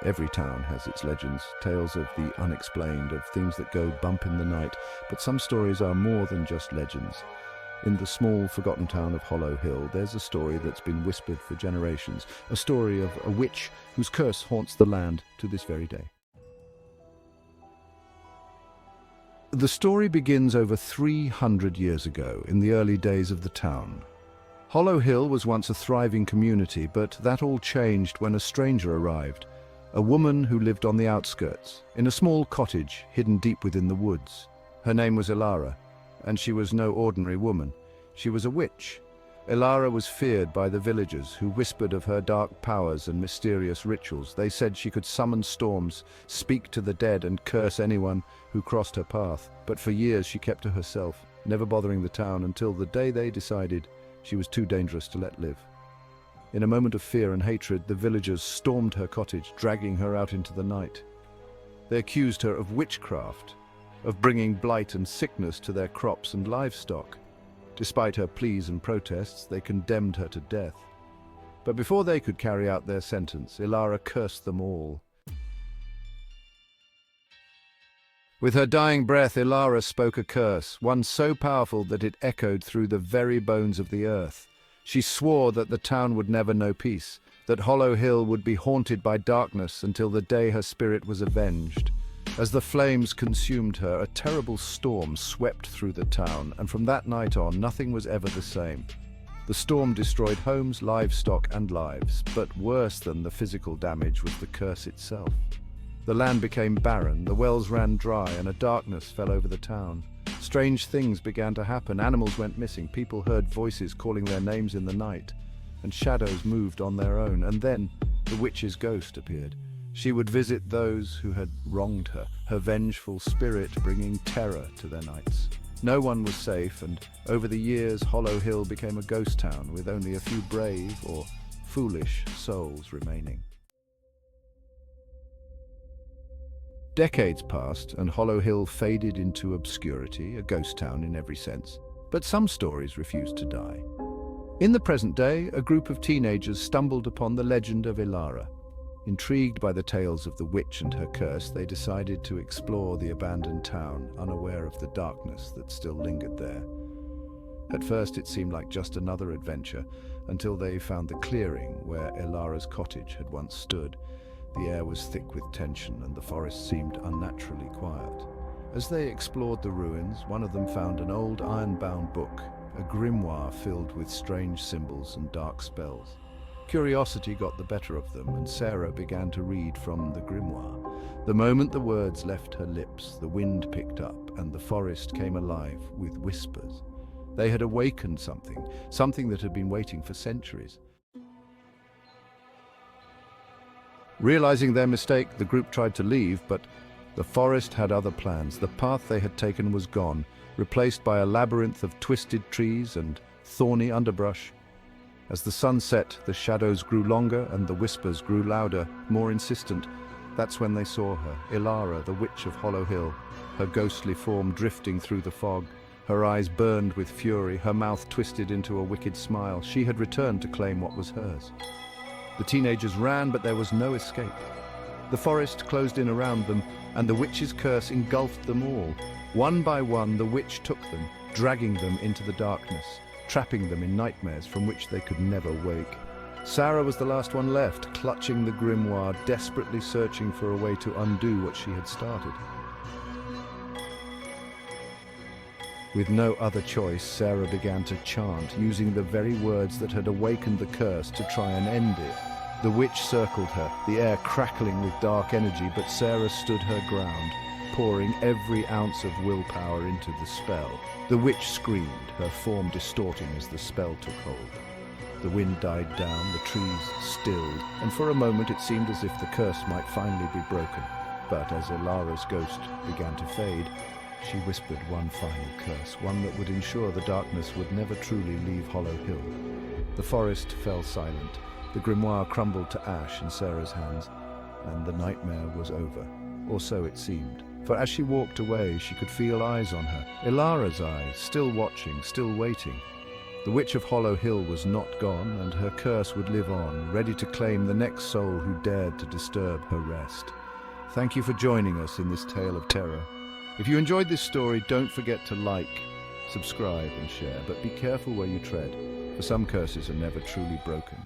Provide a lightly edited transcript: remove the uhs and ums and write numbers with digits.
Every town has its legends, tales of the unexplained, of things that go bump in the night, but some stories are more than just legends. In the small, forgotten town of Hollow Hill, there's a story that's been whispered for generations, a story of a witch whose curse haunts the land to this very day. The story begins over 300 years ago, in the early days of the town. Hollow Hill was once a thriving community, but that all changed when a stranger arrived. A woman who lived on the outskirts, in a small cottage hidden deep within the woods. Her name was Ilara, and she was no ordinary woman. She was a witch. Ilara was feared by the villagers, who whispered of her dark powers and mysterious rituals. They said she could summon storms, speak to the dead, and curse anyone who crossed her path. But for years she kept to herself, never bothering the town, until the day they decided she was too dangerous to let live. In a moment of fear and hatred, the villagers stormed her cottage, dragging her out into the night. They accused her of witchcraft, of bringing blight and sickness to their crops and livestock. Despite her pleas and protests, they condemned her to death. But before they could carry out their sentence, Ilara cursed them all. With her dying breath, Ilara spoke a curse, one so powerful that it echoed through the very bones of the earth. She swore that the town would never know peace, that Hollow Hill would be haunted by darkness until the day her spirit was avenged. As the flames consumed her, a terrible storm swept through the town, and from that night on, nothing was ever the same. The storm destroyed homes, livestock, and lives, but worse than the physical damage was the curse itself. The land became barren, the wells ran dry, and a darkness fell over the town. Strange things began to happen. Animals went missing, people heard voices calling their names in the night, and shadows moved on their own. And then the witch's ghost appeared. She would visit those who had wronged her, her vengeful spirit bringing terror to their nights. No one was safe, and over the years Hollow Hill became a ghost town with only a few brave or foolish souls remaining. Decades passed, and Hollow Hill faded into obscurity, a ghost town in every sense. But some stories refused to die. In the present day, a group of teenagers stumbled upon the legend of Ilara. Intrigued by the tales of the witch and her curse, they decided to explore the abandoned town, unaware of the darkness that still lingered there. At first it seemed like just another adventure, until they found the clearing where Ilara's cottage had once stood. The air was thick with tension, and the forest seemed unnaturally quiet. As they explored the ruins, one of them found an old iron-bound book, a grimoire filled with strange symbols and dark spells. Curiosity got the better of them, and Sarah began to read from the grimoire. The moment the words left her lips, the wind picked up, and the forest came alive with whispers. They had awakened something that had been waiting for centuries. Realizing their mistake, the group tried to leave, but the forest had other plans. The path they had taken was gone, replaced by a labyrinth of twisted trees and thorny underbrush. As the sun set, the shadows grew longer and the whispers grew louder, more insistent. That's when they saw her, Ilara, the witch of Hollow Hill, her ghostly form drifting through the fog. Her eyes burned with fury, her mouth twisted into a wicked smile. She had returned to claim what was hers. The teenagers ran, but there was no escape. The forest closed in around them, and the witch's curse engulfed them all. One by one, the witch took them, dragging them into the darkness, trapping them in nightmares from which they could never wake. Sarah was the last one left, clutching the grimoire, desperately searching for a way to undo what she had started. With no other choice, Sarah began to chant, using the very words that had awakened the curse to try and end it. The witch circled her, the air crackling with dark energy, but Sarah stood her ground, pouring every ounce of willpower into the spell. The witch screamed, her form distorting as the spell took hold. The wind died down, the trees stilled, and for a moment it seemed as if the curse might finally be broken. But as Ilara's ghost began to fade, she whispered one final curse, one that would ensure the darkness would never truly leave Hollow Hill. The forest fell silent. The grimoire crumbled to ash in Sarah's hands, and the nightmare was over. Or so it seemed. For as she walked away, she could feel eyes on her. Ilara's eyes, still watching, still waiting. The Witch of Hollow Hill was not gone, and her curse would live on, ready to claim the next soul who dared to disturb her rest. Thank you for joining us in this tale of terror. If you enjoyed this story, don't forget to like, subscribe and share, but be careful where you tread, for some curses are never truly broken.